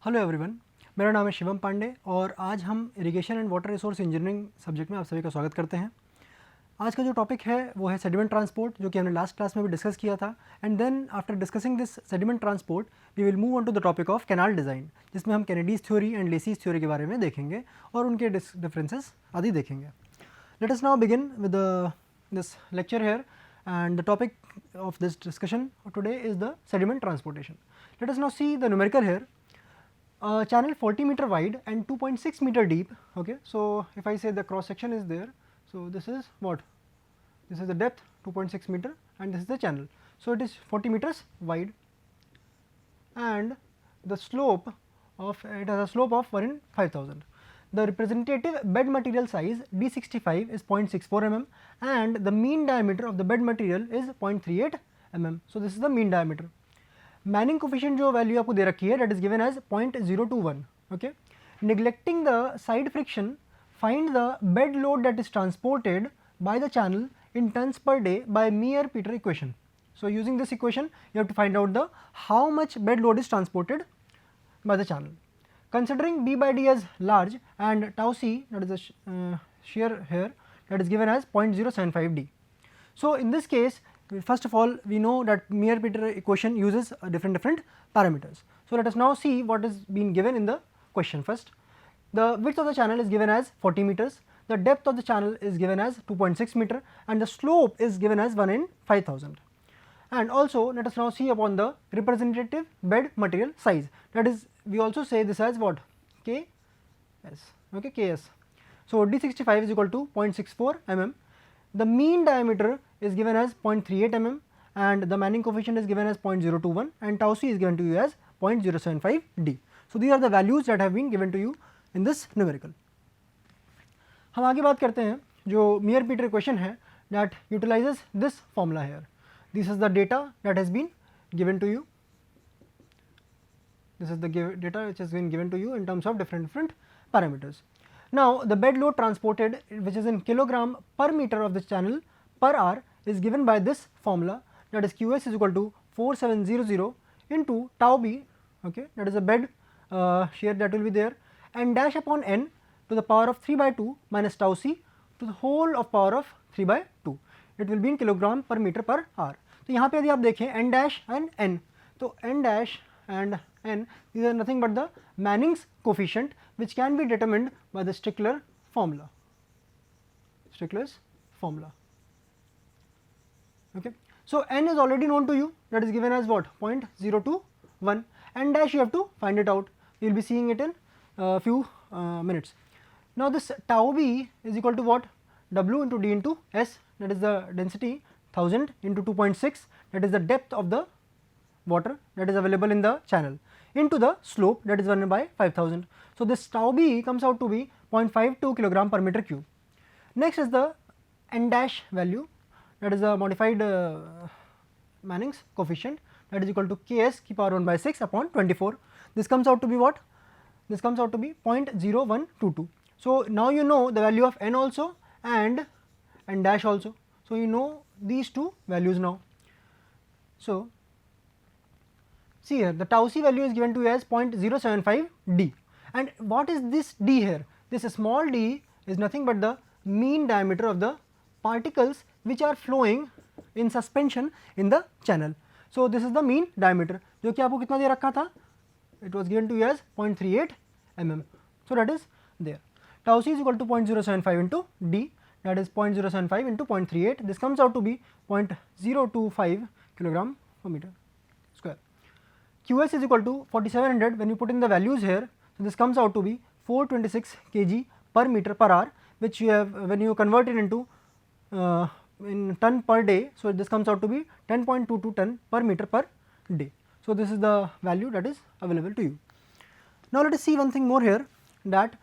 Hello everyone, मेरा नाम है शिवम पांडे और आज हम irrigation and water resource engineering subject में आप सभी का स्वागत करते हैं। आज का जो टॉपिक है वो है सेडिमेंट ट्रांसपोर्ट, जो कि हमने लास्ट क्लास में भी डिस्कस किया था। And then after discussing this sediment transport we will move on to the topic of canal design, जिसमें हम Kennedy's theory and Lacey's theory के बारे में देखेंगे और उनके डिफरेंसेस आदि देखेंगे। Let us now begin with this lecture here and the topic of this discussion today is the sediment transportation. Let us now see the numerical here. Channel 40 meter wide and 2.6 meter deep. Okay, so if I say the cross section is there, so this is what? This is the depth 2.6 meter and this is the channel. So it is 40 meters wide and the slope of it has a slope of 1 in 5000. The representative bed material size D65 is 0.64 mm and the mean diameter of the bed material is 0.38 mm. So this is the mean diameter. Manning coefficient जो value आपको दे रखी है that is given as 0.021. Okay. Neglecting the side friction, find the bed load that is transported by the channel in tons per day by Meyer-Peter equation. So using this equation you have to find out the how much bed load is transported by the channel. Considering B by D as large and tau c, that is the shear here, that is given as 0.075 D. So in this case, first of all we know that Meyer-Peter equation uses different parameters. So let us now see what is being given in the question first. The width of the channel is given as 40 meters, the depth of the channel is given as 2.6 meter and the slope is given as 1 in 5000. And also let us now see upon the representative bed material size, that is we also say this as what? Ks, okay, Ks. So D65 is equal to 0.64 mm, the mean diameter is given as 0.38 mm and the Manning coefficient is given as 0.021 and tau c is given to you as 0.075 D. So these are the values that have been given to you in this numerical. हम आगे बात करते हैं जो Meyer-Peter equation है that utilizes this formula here. This is the data that has been given to you. This is the data which has been given to you in terms of different parameters. Now the bed load transported, which is in kilogram per meter of the channel per hour, is given by this formula, that is Qs is equal to 4700 into tau b, okay, that is the bed shear that will be there, and dash upon n to the power of 3 by 2 minus tau c to the whole of power of 3 by 2. It will be in kilogram per meter per hour. तो यहाँ पे यदि आप देखें n dash and n, तो n dash and n, these are nothing but the Manning's coefficient which can be determined by the Strickler formula. Strickler's formula. Okay. So n is already known to you, that is given as what? 0.021. N dash you have to find it out. You will be seeing it in a few minutes. Now this tau b is equal to what? W into d into s, that is the density 1000 into 2.6, that is the depth of the water that is available in the channel, into the slope, that is 1 by 5000. So this tau b comes out to be 0.52 kilogram per meter cube. Next is the n dash value, that is the modified Manning's coefficient, that is equal to Ks ki power 1 by 6 upon 24. This comes out to be what? This comes out to be 0.0122. So now you know the value of n also and n dash also. So you know these two values now. So see here, the tau c value is given to you as 0.075 D. And what is this D here? This small d is nothing but the mean diameter of the particles which are flowing in suspension in the channel. So this is the mean diameter, जो कि आपको कितना दे रखा था? It was given to you as 0.38 mm. So that is there. Tau c is equal to 0.075 into D, that is 0.075 into 0.38. This comes out to be 0.025 kilogram per meter square. Qs is equal to 4700 when you put in the values here. So this comes out to be 426 kg per meter per hour, which you have when you convert it into in ton per day. So this comes out to be 10.22 ton per meter per day. So this is the value that is available to you. Now let us see one thing more here, that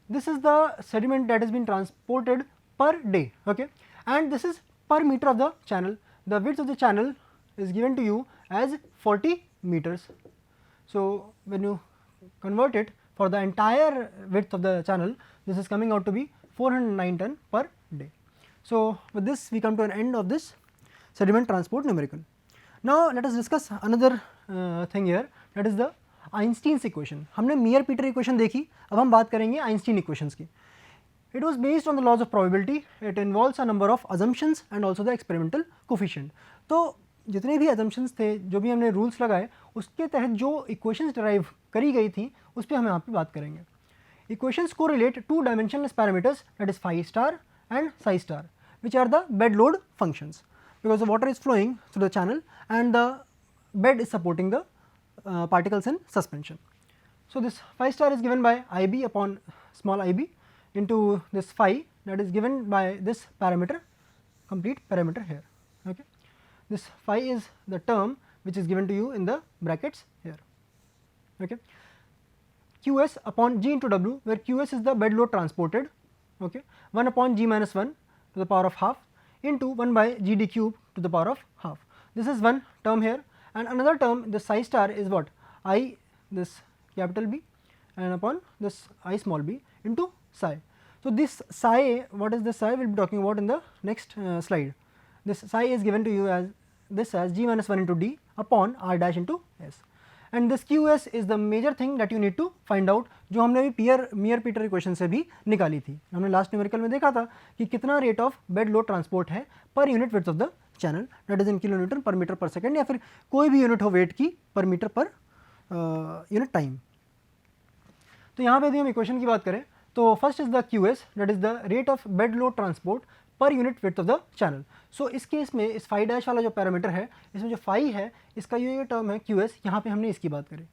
this is the sediment that has been transported per day, okay, and this is per meter of the channel. The width of the channel is given to you as 40 meters. So when you convert it for the entire width of the channel, this is coming out to be 409 ton per day. So with this we come to an end of this sediment transport numerical. Now let us discuss another thing here, that is the Einstein's equation. हमने Meyer Peter equation देखी, अब हम बात करेंगे Einstein equations की। It was based on the laws of probability, it involves a number of assumptions and also the experimental coefficient. तो जितने भी अजम्पशंस थे, जो भी हमने रूल्स लगाए, उसके तहत जो इक्वेशंस डिराइव करी गई थी उस पर हम यहाँ पे बात करेंगे। Equations correlate two dimensionless parameters, that is phi star and psi star, which are the bed load functions, because the water is flowing through the channel and the bed is supporting the particles in suspension. So this phi star is given by IB upon small ib into this phi, that is given by this parameter, complete parameter here. Okay, this phi is the term which is given to you in the brackets here. Okay, Qs upon g into w, where Qs is the bed load transported, okay, 1 upon g minus 1 to the power of half into 1 by gd cube to the power of half. This is one term here, and another term, the psi star, is what? I, this capital B, and upon this I small b into psi. So this psi, what is this psi, we will be talking about in the next slide. This psi is given to you as this as g minus 1 into d upon r dash into s. And this QS is the major thing that you need to find out, जो हमने अभी मियर Peter equation से भी निकाली थी। हमने last numerical में देखा था कि कितना rate of bed load transport है per unit width of the channel, that is in kilo newton per metre per second, या फिर कोई भी यूनिट हो वेट की पर मीटर पर यूनिट टाइम। तो यहाँ पे यदि हम इक्वेशन की बात करें तो first is the QS, that is the rate of bed load transport per unit width of the channel. So इस केस में इस फाई डैश वाला जो पैरामीटर है, इसमें जो फाई है इसका ये टर्म है QS, यहाँ पे हमने इसकी बात करी।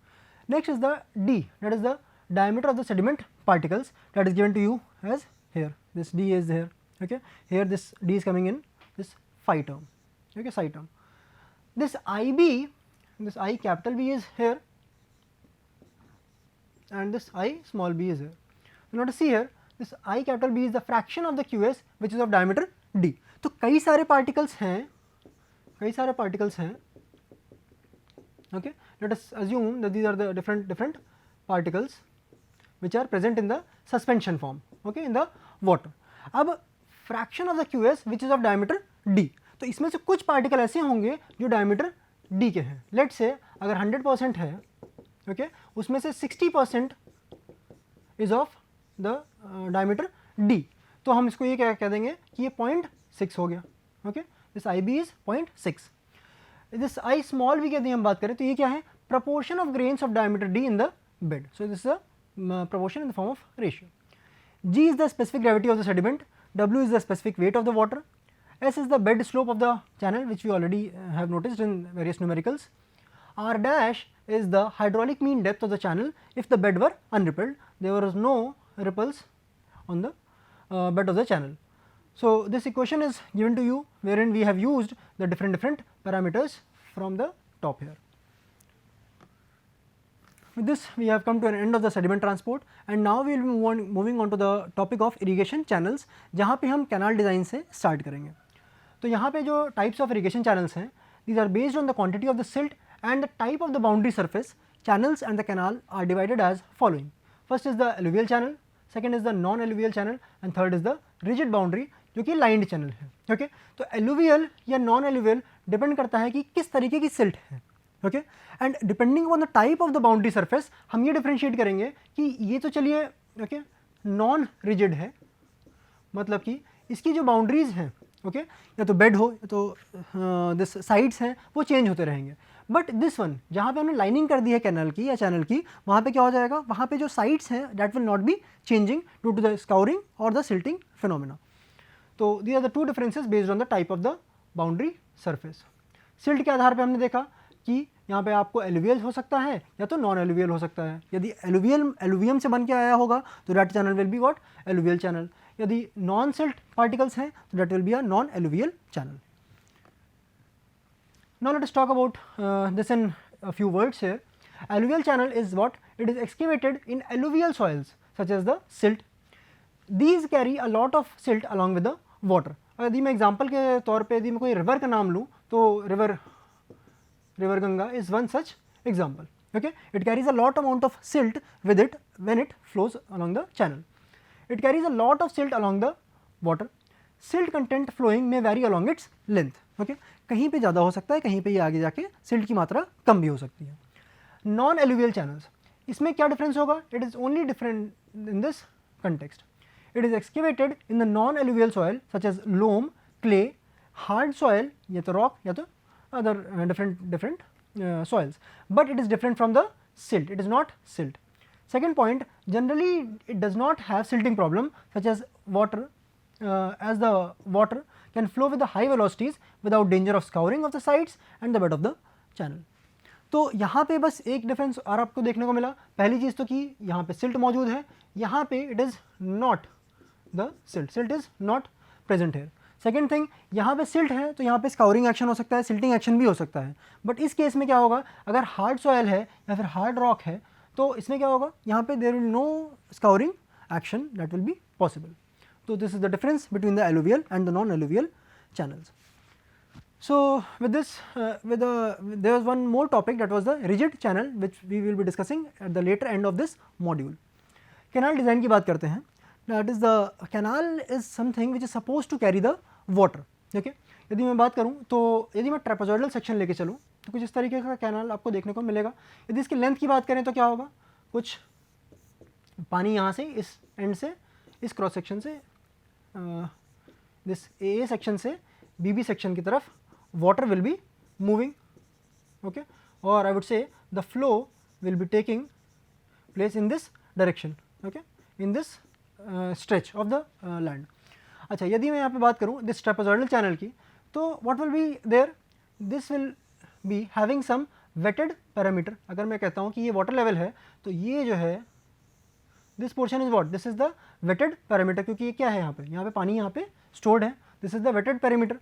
Next is the D, that is the diameter of the sediment particles, that is given to you as here, this D is here, okay, here this D is coming in this phi term, okay, psi term. This IB, this I capital B is here and this I small b is here. You notice see here, this I capital B is the fraction of the QS which is of diameter D. तो कई सारे particles हैं, okay, let us assume that these are the different particles which are present in the suspension form, okay, in the water. अब fraction of the QS which is of diameter D, तो इसमें से कुछ particle ऐसे होंगे जो diameter D के हैं। let's say अगर 100% है, okay, उसमें से 60% is of the diameter D, तो हम इसको ये क्या कह देंगे कि ये 0.6 हो गया, okay, this IB is 0.6. this I small b यदि हम बात करें तो ये क्या है, proportion of grains of diameter D in the bed. So this is a proportion in the form of ratio. G is the specific gravity of the sediment, W is the specific weight of the water, S is the bed slope of the channel which we already have noticed in various numericals, R dash is the hydraulic mean depth of the channel if the bed were unrippled, there was no ripples on the bed of the channel. So this equation is given to you wherein we have used the different parameters from the top here. With this we have come to an end of the sediment transport and now we will be moving on to the topic of irrigation channels, जहाँ पे हम canal design से start करेंगे। तो यहाँ पे जो types of irrigation channels हैं, these are based on the quantity of the silt and the type of the boundary surface. Channels and the canal are divided as following. First is the alluvial channel, second is the non-alluvial channel and third is the rigid boundary जो कि lined channel है, okay? तो alluvial या non-alluvial depend करता है कि किस तरीके की silt है, okay, and depending on the type of the boundary surface हम ये differentiate करेंगे कि ये तो चलिए okay non rigid है, मतलब कि इसकी जो boundaries हैं, okay, या तो bed हो या तो this sides हैं वो change होते रहेंगे, बट दिस वन जहाँ पे हमने लाइनिंग कर दी है कैनल की या चैनल की, वहाँ पे क्या हो जाएगा, वहाँ पे जो साइड्स हैं that will not be changing due to the scouring और द सिल्टिंग फिनोमेना. तो these are the two differences based on the type of the boundary surface. Silt के आधार पे हमने देखा कि यहाँ पे आपको एलुवियल हो सकता है या तो नॉन एलुवियल हो सकता है. यदि एलुवियम से बन के आया होगा तो that channel will be what, alluvial channel. यदि नॉन सिल्ट पार्टिकल्स हैं तो that will be a non alluvial channel. Now let us talk about this in a few words here. Alluvial channel is what? It is excavated in alluvial soils such as the silt. These carry a lot of silt along with the water. यदि मैं example के तौर पे यदि मैं कोई river का नाम लूँ तो river Ganga is one such example. Okay, it carries a lot amount of silt with it when it flows along the channel. It carries a lot of silt along the water. Silt content flowing may vary along its length. Okay, कहीं पे ज़्यादा हो सकता है, कहीं पे ये आगे जाके सिल्ट की मात्रा कम भी हो सकती है. नॉन एलुवियल चैनल्स, इसमें क्या डिफरेंस होगा? It is only different in this context. It is excavated in the non alluvial soil such as loam, clay, hard soil या तो रॉक या तो other different soils, but it is different from the silt. It is not silt. Second point, generally it does not have silting problem such as water, as the water can flow with the high velocities without danger of scouring of the sides and the bed of the channel. तो यहाँ पे बस एक difference और आपको देखने को मिला. पहली चीज़ तो कि यहाँ पे सिल्ट मौजूद है, यहाँ पे it is not the silt is not present here. Second thing, यहाँ पे सिल्ट है तो यहाँ पे स्काउरिंग एक्शन हो सकता है, सिल्टिंग एक्शन भी हो सकता है. बट इस केस में क्या होगा, अगर हार्ड सॉयल है या फिर हार्ड रॉक है तो इसमें क्या होगा, यहाँ पे there will no scouring action that will be possible. तो this is the difference between the alluvial and the non alluvial channels. So with this, there was one more topic, that was the rigid channel, which we will be discussing at the later end of this module. Canal design की बात करते हैं. That is, the canal is something which is supposed to carry the water. Okay? यदि मैं बात करूँ तो यदि मैं ट्रेपेजॉइडल सेक्शन लेके चलूँ तो कुछ इस तरीके का कैनाल आपको देखने को मिलेगा. यदि इसकी लेंथ की बात करें तो क्या होगा, कुछ पानी यहाँ से इस एंड से इस क्रॉस सेक्शन से दिस ए सेक्शन से बी सेक्शन की तरफ water will be moving, okay, or I would say the flow will be taking place in this direction, okay, in this stretch of the land. अच्छा, यदि मैं यहाँ पे बात करूँ this trapezoidal channel की, तो what will be there, this will be having some wetted parameter. अगर मैं कहता हूँ कि ये water level है तो ये जो है this portion is what, this is the wetted parameter, क्योंकि ये क्या है, यहाँ पे पानी यहाँ पे stored है, this is the wetted parameter.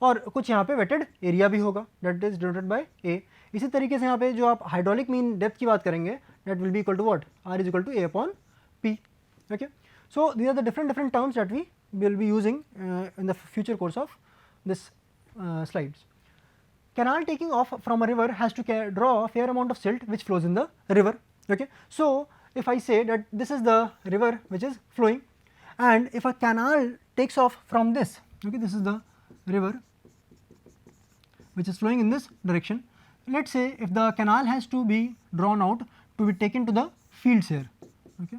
और कुछ यहाँ पे वेटेड एरिया भी होगा, दैट इज डिनोटेड बाय ए. इसी तरीके से यहाँ पे जो आप हाइड्रोलिक मीन डेप्थ की बात करेंगे, that will be equal to what, R is equal to A upon P. Okay, so these are the different terms that we will be using in the future course of this slides. Canal taking off from a river has to draw a fair amount of silt which flows in the river. Okay, so if I say that this is the river which is flowing, and if a canal takes off from this, okay, this is the river which is flowing in this direction. Let's say if the canal has to be drawn out to be taken to the fields here. Okay,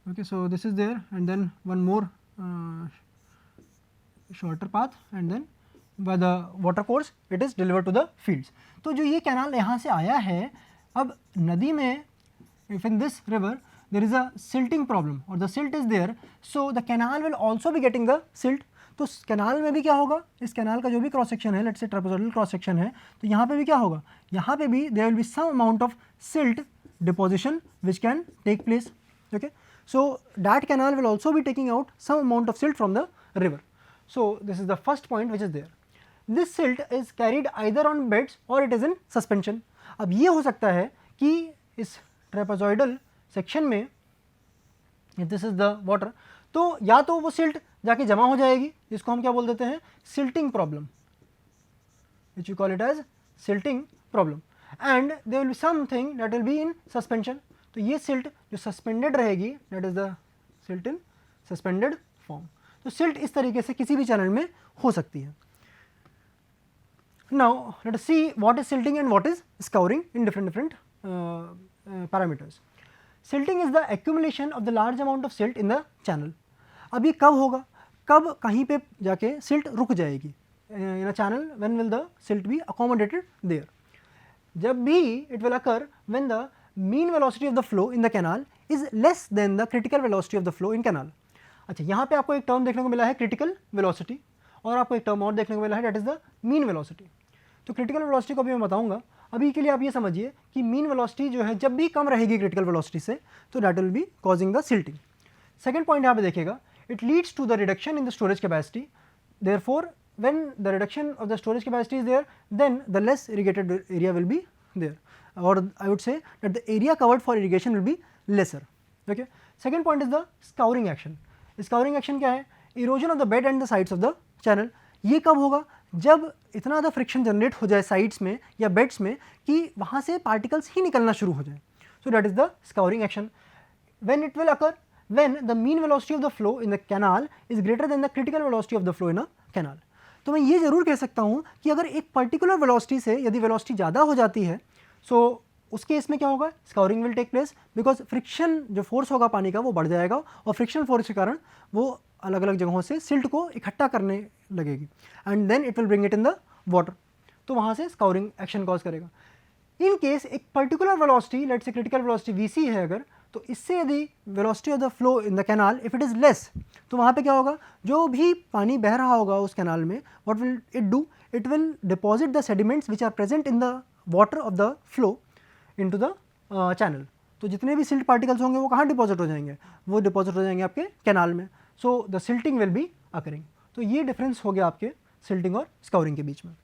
okay, so this is there, and then one more shorter path, and then by the water course it is delivered to the fields. तो जो ये canal यहाँ से आया है, अब नदी में if in this river there is a silting problem or the silt is there, so the canal will also be getting the silt. तो कैनाल में भी क्या होगा, इस कैनाल का जो भी क्रॉस सेक्शन है, let's say trapezoidal cross section है, तो यहाँ पे भी क्या होगा, यहाँ पे भी there will be some amount of silt deposition which can take place. Okay, so that canal will also be taking out some amount of silt from the river. So this is the first point which is there. This silt is carried either on beds और it is in suspension. अब ये हो सकता है कि इस trapezoidal section में, this is the water, तो या तो वो सिल्ट जाके जमा हो जाएगी, जिसको हम क्या बोल देते हैं, silting problem, which you call it as silting problem, and there will be something that will be in suspension. तो ये सिल्ट जो सस्पेंडेड रहेगी, that is the silt in suspended form. तो सिल्ट इस तरीके से किसी भी चैनल में हो सकती है. Now let us see what is silting and what is scouring in different parameters. Silting is the accumulation of the large amount of silt in the channel. अब ये कब होगा, कब कहीं पे जाके सिल्ट रुक जाएगी in a channel, when will the silt be accommodated there. जब भी it will occur when the mean velocity of the flow in the canal is less than the critical velocity of the flow in canal. अच्छा, यहाँ पे आपको एक term देखने को मिला है क्रिटिकल वेलोसिटी, और आपको एक टर्म और देखने को मिला है, that is the mean velocity. तो क्रिटिकल वेलोसिटी को भी मैं बताऊंगा. अभी के लिए आप ये समझिए कि मीन वेलोसिटी जो है जब भी कम रहेगी क्रिटिकल वेलोसिटी से, तो that will B causing the silting. Second point यहाँ पे देखिएगा, it leads to the reduction in the storage capacity. Therefore, when the reduction of the storage capacity is there, then the less irrigated area will be there, or I would say that the area covered for irrigation will be lesser. Okay. Second point is the scouring action. Scouring action क्या है, erosion of the bed and the sides of the channel. ये कब होगा, जब इतना ज़्यादा friction generate हो जाए साइड्स में या बेड्स में कि वहाँ से पार्टिकल्स ही निकलना शुरू हो जाए. So that is the scouring action. When it will occur, when the mean velocity of the flow in the canal is greater than the critical velocity of the flow in a canal. तो मैं ये ज़रूर कह सकता हूँ कि अगर एक पर्टिकुलर वेलोसिटी से यदि वेलोसिटी ज़्यादा हो जाती है, सो उस केस में क्या होगा, scouring will take place, because friction जो फोर्स होगा पानी का वो बढ़ जाएगा और फ्रिक्शन फोर्स के कारण वो अलग अलग जगहों से सिल्ट को इकट्ठा करने लगेगी and then it will bring it in the water, तो वहाँ से स्काउरिंग एक्शन कॉज करेगा। इन केस एक particular velocity, let's say critical velocity VC है अगर, तो इससे यदि velocity of the flow in the canal if it is less, तो वहाँ पे क्या होगा, जो भी पानी बह रहा होगा उस कैनाल में, what will it do, it will deposit the sediments which are present in the water of the flow into the channel. तो जितने भी सिल्ट पार्टिकल्स होंगे वो कहाँ डिपॉजिट हो जाएंगे, वो डिपॉजिट हो जाएंगे आपके कैनाल में, so the silting will be occurring. तो ये डिफरेंस हो गया आपके सिल्टिंग और स्काउरिंग के बीच में।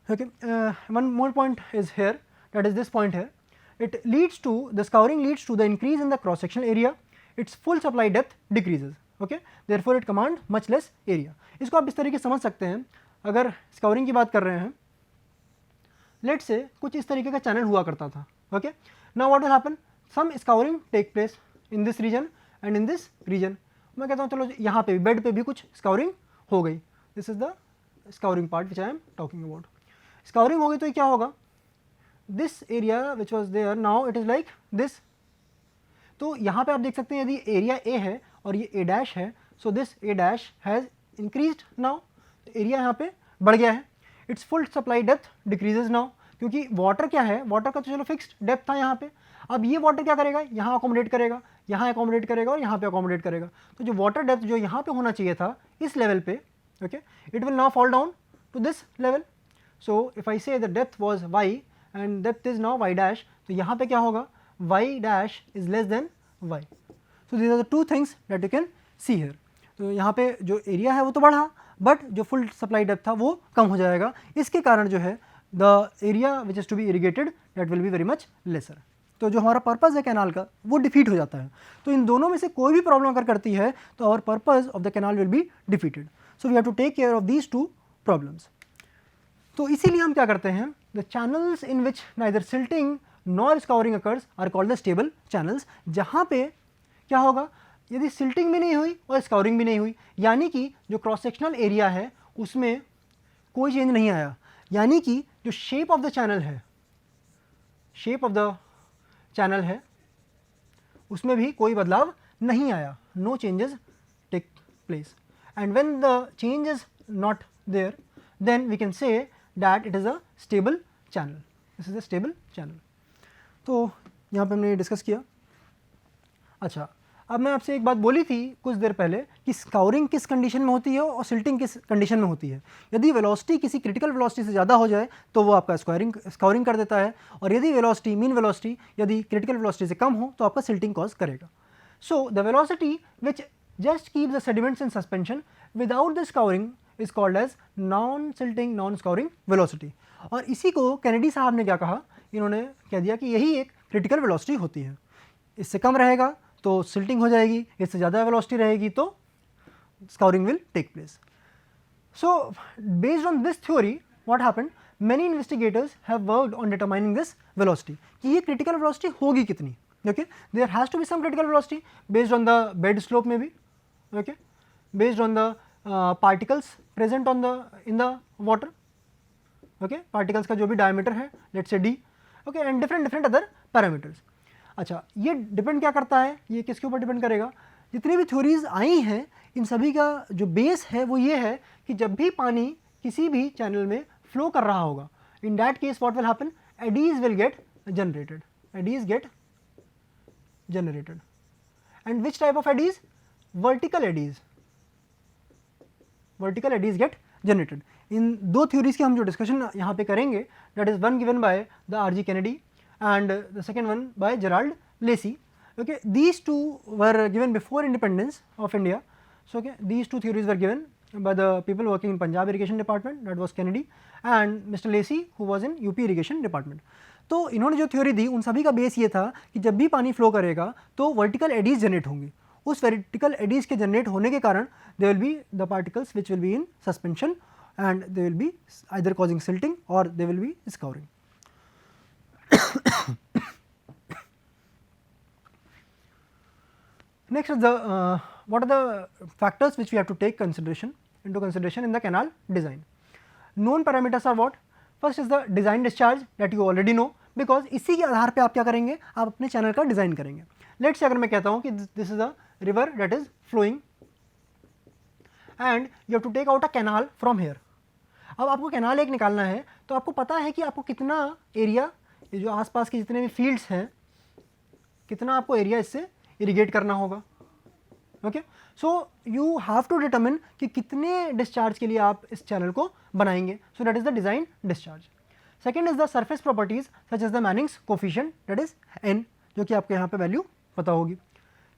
Okay, one more point is here, that is this point here, it leads to the scouring leads to the increase in the cross sectional area, its full supply depth decreases, okay, therefore it command much less area। इसको आप इस तरीके से समझ सकते हैं, अगर scouring की बात कर रहे हैं, लेट से कुछ इस तरीके का चैनल हुआ करता था, okay, now what will happen, some scouring take place in this region and in this region, मैं कहता हूँ चलो यहाँ पे भी बेड पे भी कुछ स्काउरिंग हो गई, this is the scouring part which I am talking about. Scouring हो गई तो ये क्या होगा, this area which was there now it is like this, तो यहाँ पे आप देख सकते हैं यदि एरिया A है और ये A डैश है, so this A dash has increased now, area यहाँ पे बढ़ गया है, its full supply depth decreases now, क्योंकि वाटर क्या है, वाटर का तो चलो फिक्स्ड डेप्थ था यहाँ पे, अब ये वाटर क्या करेगा, यहाँ अकोमोडेट करेगा, यहाँ अकोमोडेट करेगा और यहाँ पे अकोमोडेट करेगा, तो जो वाटर डेप्थ जो यहाँ पे होना चाहिए था इस लेवल पे, okay, it will now fall down to this level. So if I say the depth was y and depth is now y dash, तो यहाँ पे क्या होगा, y dash is less than y, so these are the two things that you can see here। तो यहाँ पे जो area है वो तो बढ़ा, बट जो फुल सप्लाई डेप्थ था वो कम हो जाएगा, इसके कारण जो है the area which is to be irrigated that will be very much lesser, तो जो हमारा पर्पज़ है कैनाल का वो डिफीट हो जाता है। तो इन दोनों में से कोई भी प्रॉब्लम अगर करती है तो our purpose of the canal will be defeated, so we have to take care of these two problems. तो इसीलिए हम क्या करते हैं, the channels in which neither silting nor scouring occurs are called the stable channels, जहाँ पे क्या होगा, यदि सिल्टिंग भी नहीं हुई और स्काउरिंग भी नहीं हुई, यानी कि जो क्रॉस सेक्शनल एरिया है उसमें कोई चेंज नहीं आया, यानी कि जो शेप ऑफ द चैनल है, शेप ऑफ द चैनल है उसमें भी कोई बदलाव नहीं आया, no changes take place, and when the change is not there then we can say that it is a stable channel, this is a stable channel। तो यहाँ पे हमने डिस्कस किया। अच्छा, अब मैं आपसे एक बात बोली थी कुछ देर पहले कि स्काउरिंग किस कंडीशन में होती है और सिल्टिंग किस कंडीशन में होती है। यदि वेलोसिटी किसी क्रिटिकल वेलोसिटी से ज़्यादा हो जाए तो वो आपका स्काउरिंग कर देता है, और यदि वेलोसिटी मीन वेलोसिटी यदि क्रिटिकल वेलोसिटी से कम हो तो आपका सिल्टिंग कॉज करेगा। So the velocity which just keep the sediments in suspension without the scouring is called as non silting non scouring velocity, और इसी को कैनेडी साहब ने क्या कहा, इन्होंने कह दिया कि यही एक क्रिटिकल वेलोसिटी होती है, इससे कम रहेगा तो सिल्टिंग हो जाएगी, इससे ज़्यादा वेलोसिटी रहेगी तो scouring will take place. So based on this theory what happened, many investigators have worked on determining this velocity, कि ये क्रिटिकल वेलोसिटी होगी कितनी, okay, there has to be some critical velocity based on the bed slope में भी, okay, based on the particles present on the in the water, okay, particles का जो भी diameter है let's say d, okay, and different other parameters। अच्छा, ये depend क्या करता है, ये किसके ऊपर डिपेंड करेगा, जितनी भी थ्योरीज आई हैं इन सभी का जो बेस है वो ये है कि जब भी पानी किसी भी चैनल में फ्लो कर रहा होगा, in that case what will happen, eddies will get generated, eddies get generated, and which type of eddies, vertical eddies, vertical eddies get generated. इन दो थ्योरीज की हम जो डिस्कशन यहाँ पे करेंगे, that is one given by the R G. Kennedy and the second one by Gerald Lacey, okay, these two were given before independence of India, so okay, these two theories were given by the people working in Punjab irrigation department, that was Kennedy, and Mr. Lacey who was in UP irrigation department। तो इन्होंने जो theory दी उन सभी का base ये था कि जब भी पानी फ्लो करेगा तो वर्टिकल एडीज जनरेट होंगी, उस वर्टिकल एडीज के जनरेट होने के कारण they will be the particles which will be in suspension and they will be either causing silting और they will be scouring. Next is the what are the factors which we have to take consideration into consideration in the canal design. Known parameters are what? First is the design discharge that you already know, because इसी के आधार पे आप क्या करेंगे, आप अपने channel का डिज़ाइन करेंगे. लेट्स से अगर मैं कहता हूँ कि this is a river that is flowing and you have to take out a canal from here. अब आपको कैनाल एक निकालना है, तो आपको पता है कि आपको कितना एरिया, ये जो आसपास के जितने भी फील्ड्स हैं, कितना आपको एरिया इससे इरिगेट करना होगा. Okay, so you have to determine कि कितने डिस्चार्ज के लिए आप इस चैनल को बनाएंगे. So that is the design discharge. Second is the surface properties such as the Manning's coefficient that is n, जो कि आपको यहाँ पे वैल्यू पता होगी.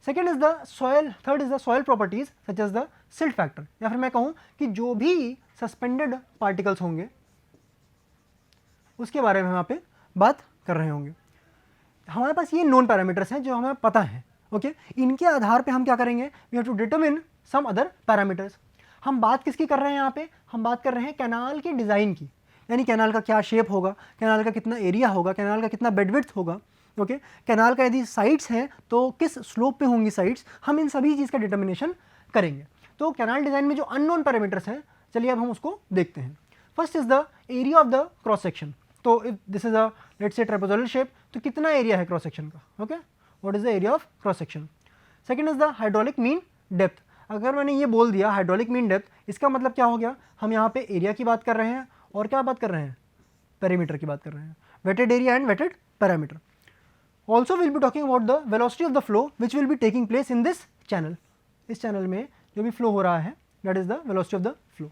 Second is the soil, third is the soil properties such as the silt factor, या फिर मैं कहूँ कि जो भी सस्पेंडेड पार्टिकल्स होंगे उसके बारे में हम यहाँ पे बात कर रहे होंगे. हमारे पास ये नोन पैरामीटर्स हैं जो हमें पता है. ओके, इनके आधार पे हम क्या करेंगे, we have to determine some other parameters. हम बात किसकी कर रहे हैं यहाँ पे, हम बात कर रहे हैं कैनाल के डिज़ाइन की, यानी कैनाल का क्या शेप होगा, कैनाल का कितना एरिया होगा, कैनाल का कितना बेड विड्थ होगा. ओके, कैनाल का यदि साइड्स हैं तो किस स्लोप पे होंगी साइड्स, हम इन सभी चीज़ का डिटर्मिनेशन करेंगे. तो कैनाल डिज़ाइन में जो अननोन पैरामीटर्स हैं, चलिए अब हम उसको देखते हैं. First is the area of the cross section. तो if this is a let's say trapezoidal shape, तो कितना एरिया है क्रॉस सेक्शन का. Okay, what is the area of cross section. Second is the hydraulic mean depth. अगर मैंने ये बोल दिया हाइड्रोलिक मीन डेप्थ, इसका मतलब क्या हो गया, हम यहाँ पे एरिया की बात कर रहे हैं और क्या बात कर रहे हैं, पेरीमीटर की बात कर रहे हैं, wetted area and wetted parameter. Also will be talking about the velocity of the flow which will be taking place in this channel. इस चैनल में जो भी फ्लो हो रहा है, that is the velocity of the flow.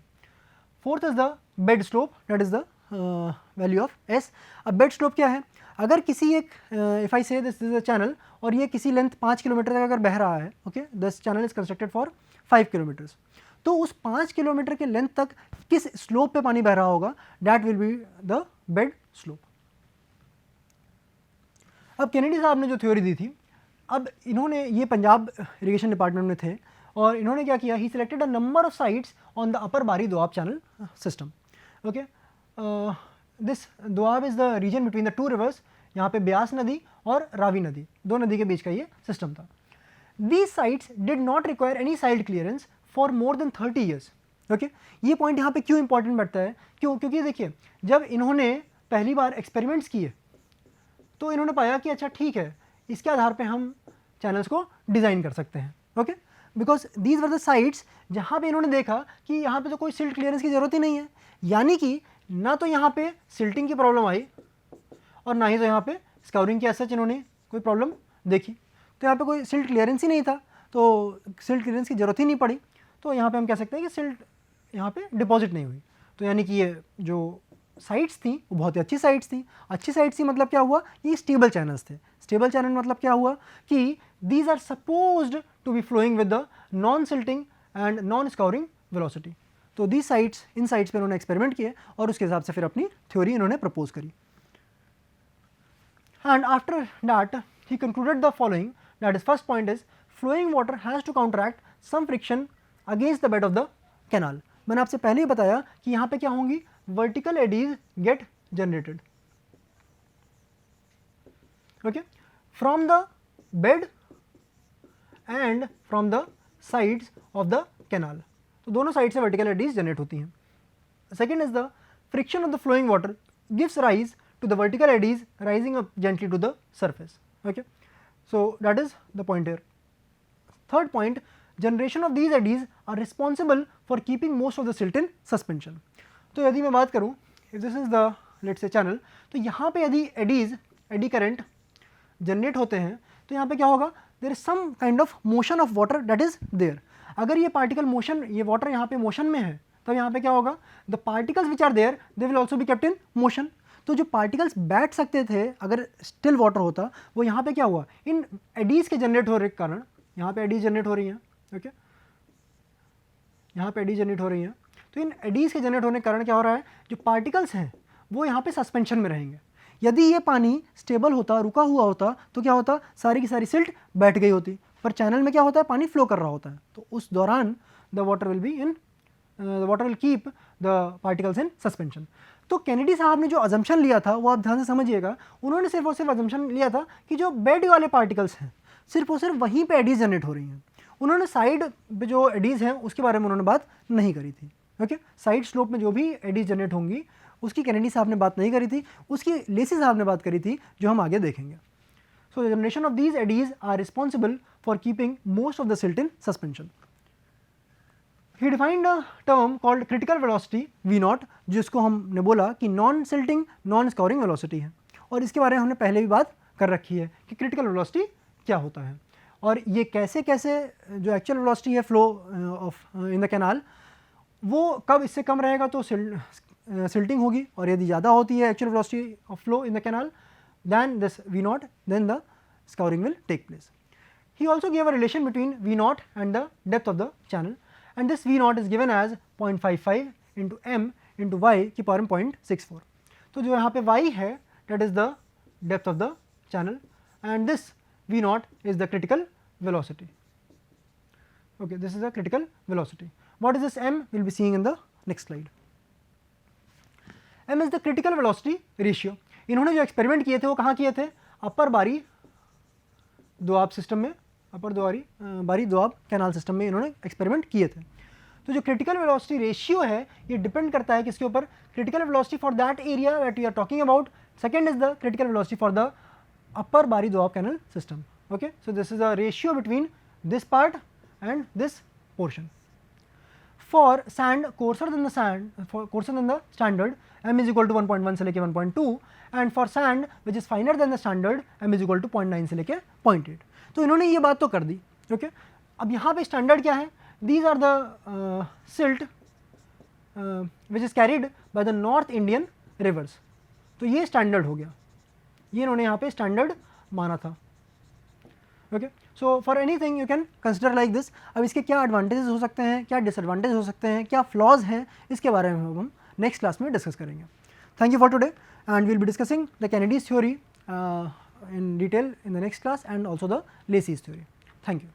Fourth is the bed slope, that is the value of S. अब bed slope क्या है, अगर किसी एक इफ आई से दिस इज अ चैनल और ये किसी लेंथ 5 किलोमीटर तक अगर बह रहा है, okay, this channel is constructed for 5 kilometres, तो उस 5 किलोमीटर के लेंथ तक किस स्लोप पे पानी बह रहा होगा, that will be the bed slope. अब केनेडी साहब ने जो थ्योरी दी थी, अब इन्होंने, ये पंजाब इरिगेशन डिपार्टमेंट में थे और इन्होंने क्या किया, he selected a number of sites on the upper Bari Doab channel system. Okay, this Doab is the region between the two rivers. यहाँ पे ब्यास नदी और रावी नदी, दो नदी के बीच का ये सिस्टम था. These sites did not require any side clearance for more than 30 years. Okay, ये पॉइंट यहाँ पे क्यों इंपॉर्टेंट बैठता है, क्यों, क्योंकि देखिए जब इन्होंने पहली बार एक्सपेरिमेंट्स किए तो इन्होंने पाया कि अच्छा ठीक है, इसके आधार पे हम चैनल्स को डिज़ाइन कर सकते हैं. Okay, because these were the sites जहाँ पे इन्होंने देखा कि यहाँ पे तो कोई सिल्ट क्लियरेंस की ज़रूरत ही नहीं है, यानी कि ना तो यहाँ पे सिल्टिंग की प्रॉब्लम आई और ना ही तो यहाँ पे स्काउरिंग की सच इन्होंने कोई प्रॉब्लम देखी. तो यहाँ पे कोई सिल्ट क्लियरेंस ही नहीं था, तो सिल्ट क्लियरेंस की ज़रूरत ही नहीं पड़ी. तो यहाँ पे हम कह सकते हैं कि सिल्ट यहाँ पे डिपॉजिट नहीं हुई. तो यानी कि ये जो साइट्स थी वो बहुत ही अच्छी साइट्स थी. अच्छी साइट्स थी मतलब क्या हुआ, ये स्टेबल चैनल्स थे. स्टेबल चैनल मतलब क्या हुआ कि these are supposed to be flowing with the non silting and non scouring velocity. तो दी साइट्स, इन साइट्स पर उन्होंने एक्सपेरिमेंट किए और उसके हिसाब से फिर अपनी थ्योरी इन्होंने प्रपोज करी. And after that he concluded the following, that is first point is flowing water has to counteract some friction against the bed of the canal. मैंने आपसे पहले ही बताया कि यहाँ पे क्या होंगी, vertical eddies get generated. Okay, from the bed and from the sides of the canal. तो दोनों साइड से वर्टिकल एडीज जनरेट होती हैं. Second is the friction of the flowing water gives rise to the vertical eddies rising up gently to the surface. Okay, so that is the point here. Third point, generation of these eddies are responsible for keeping most of the silt in suspension. तो यदि मैं बात करूँ, if this is the let's say channel, तो यहाँ पे यदि eddies, eddy current generate होते हैं तो यहाँ पे क्या होगा, there is some kind of motion of water that is there. अगर ये particle motion, ये water यहाँ पे motion में है, तब यहाँ पे क्या होगा, the particles which are there they will also be kept in motion. तो जो पार्टिकल्स बैठ सकते थे अगर स्टिल वाटर होता, वो यहाँ पे क्या हुआ, इन एडीज के जनरेट होने के कारण, यहाँ पे एडीज जनरेट हो रही हैं. ओके, यहाँ पे एडीज जनरेट हो रही हैं, तो इन एडीज के जनरेट होने के कारण क्या हो रहा है, जो पार्टिकल्स हैं वो यहाँ पे सस्पेंशन में रहेंगे. यदि ये पानी स्टेबल होता, रुका हुआ होता, तो क्या होता, सारी की सारी सिल्ट बैठ गई होती. पर चैनल में क्या होता है, पानी फ्लो कर रहा होता है, तो उस दौरान the water will be in, the water will keep the particles in suspension. तो केनेडी साहब ने जो अजम्पशन लिया था वो आप ध्यान से समझिएगा, उन्होंने सिर्फ और सिर्फ अजम्पशन लिया था कि जो बेड वाले पार्टिकल्स हैं सिर्फ और सिर्फ वहीं पे एडीज जनरेट हो रही हैं. उन्होंने साइड पे जो एडीज़ हैं उसके बारे में उन्होंने बात नहीं करी थी। ओके, साइड स्लोप में जो भी एडीज जनरेट होंगी उसकी कैनेडी साहब ने बात नहीं करी थी, उसकी लेसी साहब ने बात करी थी, जो हम आगे देखेंगे। So the generation of these eddies are responsible for keeping most of the silt in suspension. He defined a term called critical velocity V0, जिसको हमने बोला कि non silting non scouring velocity है, और इसके बारे में हमने पहले भी बात कर रखी है कि क्रिटिकल वेलोसिटी क्या होता है और ये कैसे कैसे जो एक्चुअल वेलोसिटी है flow of in the canal वो कब इससे कम रहेगा तो सिल्टिंग होगी, और यदि ज़्यादा होती है actual velocity of flow in the canal than this V0, then the scouring will take place. He also gave a relation between V0 and the depth of the channel, and this V0 is given as 0.55 into m into y की power में 0.64. तो जो यहाँ पे y है that is the depth of the channel and this V0 is the critical velocity. Okay, this is the critical velocity. What is this m? We will be seeing in the next slide. m is the critical velocity ratio. इन्होंने जो experiment किए थे वो कहाँ किए थे? अपर Bari Doab system में, अपर Bari Doab canal system में इन्होंने एक्सपेरिमेंट किए थे। तो जो क्रिटिकल वेलोसिटी रेशियो है ये डिपेंड करता है किसके ऊपर? Critical velocity for that area that we are talking about. Second is the critical velocity for the upper Bari Doab canal system. Okay, so this is a ratio between this part and this portion. For sand coarser than the standard, m is equal to 1.1 से लेके 1.2, and for sand which is finer than the standard, m is equal to 0.9 से लेके 0.8. तो इन्होंने ये बात तो कर दी। ओके, अब यहाँ पे स्टैंडर्ड क्या है? These are the silt which is carried by the North Indian rivers. तो ये स्टैंडर्ड हो गया, ये इन्होंने यहाँ पे स्टैंडर्ड माना था। Okay, so for anything you can consider like this. अब इसके क्या एडवांटेजेस हो सकते हैं, क्या डिसएडवांटेज हो सकते हैं, क्या फ्लॉज हैं, इसके बारे में हम नेक्स्ट क्लास में डिस्कस करेंगे। Thank you for today and will be discussing the Kennedy's theory in detail in the next class and also the Lacey's theory. Thank you.